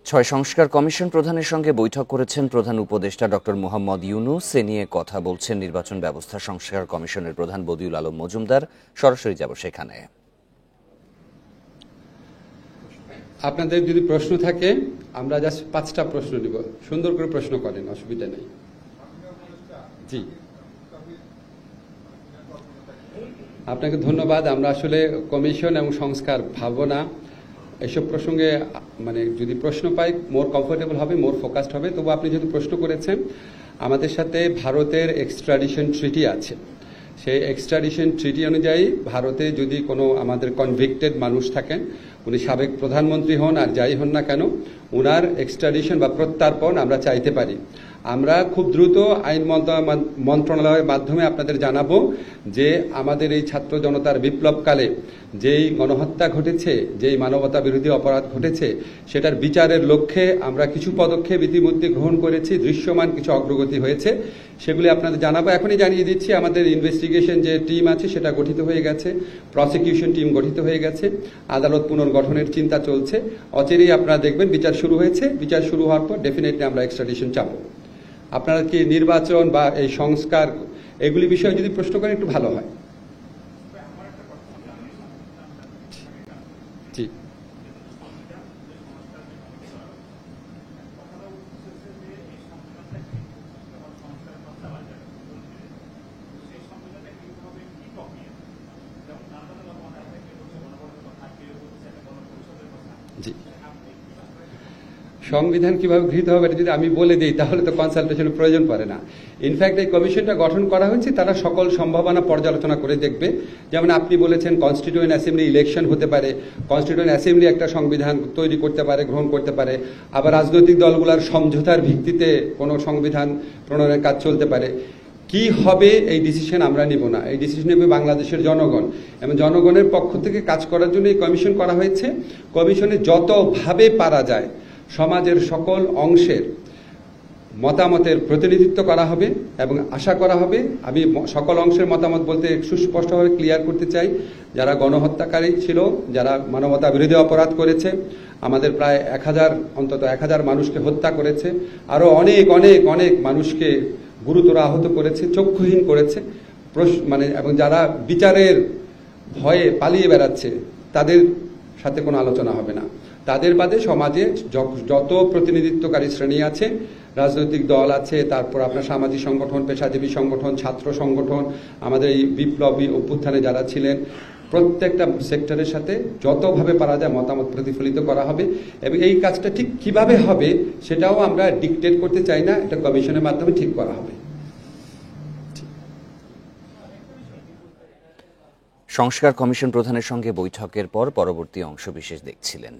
ছয় সংস্কার কমিশন প্রধানের সঙ্গে বৈঠক করেছেন প্রধান উপদেষ্টা ডক্টর মোহাম্মদ ইউনূস। এ নিয়ে কথা বলছেন নির্বাচন ব্যবস্থা সংস্কার কমিশনের প্রধান বদিউল আলম মজুমদার। সরাসরি যাব সেখানে। আপনাদের যদি প্রশ্ন থাকে আমরা জাস্ট 5টা প্রশ্ন নিব, সুন্দর করে প্রশ্ন করেন, অসুবিধা নেই। জি, আপনাকে ধন্যবাদ। আমরা আসলে কমিশন এবং সংস্কার ভাবনা এসব প্রসঙ্গে যদি প্রশ্ন পাই মোর কমফোর্টেবল হবে, মোর ফোকাসড হবে। তবু আপনি যদি প্রশ্ন করেছেন, আমাদের সাথে ভারতের এক্সট্রাডিশন ট্রিটি আছে। সেই এক্সট্রাডিশন ট্রিটি অনুযায়ী ভারতে যদি কোনো আমাদের কনভিক্টেড মানুষ থাকেন, উনি সাবেক প্রধানমন্ত্রী হন আর যাই হন না কেন, উনার এক্সট্রাডিশন বা প্রত্যার্পণ আমরা চাইতে পারি। আমরা খুব দ্রুত আইন মন্ত্রণালয়ের মাধ্যমে আপনাদের জানাবো যে আমাদের এই ছাত্র জনতার বিপ্লবকালে যেই গণহত্যা ঘটেছে, যেই মানবতা বিরোধী অপরাধ ঘটেছে, সেটার বিচারের লক্ষ্যে আমরা কিছু পদক্ষেপ ইতিমধ্যে গ্রহণ করেছি। দৃশ্যমান কিছু অগ্রগতি হয়েছে, সেগুলি আপনাদের জানাবো। এখনই জানিয়ে দিচ্ছি, আমাদের ইনভেস্টিগেশন যে টিম আছে সেটা গঠিত হয়ে গেছে, প্রসিকিউশন টিম গঠিত হয়ে গেছে, আদালত পুনর্গঠনের চিন্তা চলছে। অচিরেই আপনারা দেখবেন বিচার শুরু হয়েছে। বিচার শুরু হওয়ার পর ডেফিনেটলি আমরা এক্সট্রাডিশন চাবো। আপনারা কি নির্বাচন বা এই সংস্কার এগুলি বিষয়ে যদি প্রশ্ন করেন একটু ভালো হয়। জি, জি, সংবিধান কিভাবে গৃহীত হবে এটা যদি আমি বলে দিই তাহলে তো কনসালটেশনের প্রয়োজন পড়ে না। ইনফ্যাক্ট এই কমিশনটা গঠন করা হয়েছে, তারা সকল সম্ভাবনা পর্যালোচনা করে দেখবে। যেমন আপনি বলেছেন কনস্টিটিউয়েন্ট অ্যাসেম্বলি ইলেকশন হতে পারে, কনস্টিটিউয়েন্ট অ্যাসেম্বলি একটা সংবিধান তৈরি করতে পারে, গ্রহণ করতে পারে। আবার রাজনৈতিক দলগুলোর সমঝোতার ভিত্তিতে কোনো সংবিধান প্রণয়নের কাজ চলতে পারে। কি হবে এই ডিসিশন আমরা নিব না, এই ডিসিশন নেবে বাংলাদেশের জনগণ, এবং জনগণের পক্ষ থেকে কাজ করার জন্য এই কমিশন করা হয়েছে। কমিশনে যতভাবে পারা যায় সমাজের সকল অংশের মতামতের প্রতিনিধিত্ব করা হবে এবং আশা করা হবে, আমি সকল অংশের মতামত বলতে সুস্পষ্টভাবে ক্লিয়ার করতে চাই, যারা গণহত্যাকারী ছিল, যারা মানবতা বিরোধী অপরাধ করেছে, আমাদের প্রায় অন্তত 1000 মানুষকে হত্যা করেছে, আরও অনেক অনেক অনেক মানুষকে গুরুতর আহত করেছে, চক্ষুহীন করেছে, এবং যারা বিচারের ভয়ে পালিয়ে বেড়াচ্ছে, তাদের সাথে কোনো আলোচনা হবে না। তাদের বাদে সমাজে যত প্রতিনিধিত্বকারী শ্রেণী আছে, রাজনৈতিক দল আছে, তারপর আপনার সামাজিক সংগঠন, পেশাজীবী সংগঠন, ছাত্র সংগঠন, আমাদের এই বিপ্লবী অভ্যুত্থানে যারা ছিলেন, প্রত্যেকটা সেক্টরের সাথে যতভাবে পারা যায় মতামত প্রতিফলিত করা হবে। এবং এই কাজটা ঠিক কিভাবে হবে সেটাও আমরা ডিকটেট করতে চাই না, এটা কমিশনের মাধ্যমে ঠিক করা হবে। সংস্কার কমিশন প্রধানের সঙ্গে বৈঠকের পর পরবর্তী অংশবিশেষ দেখছিলেন।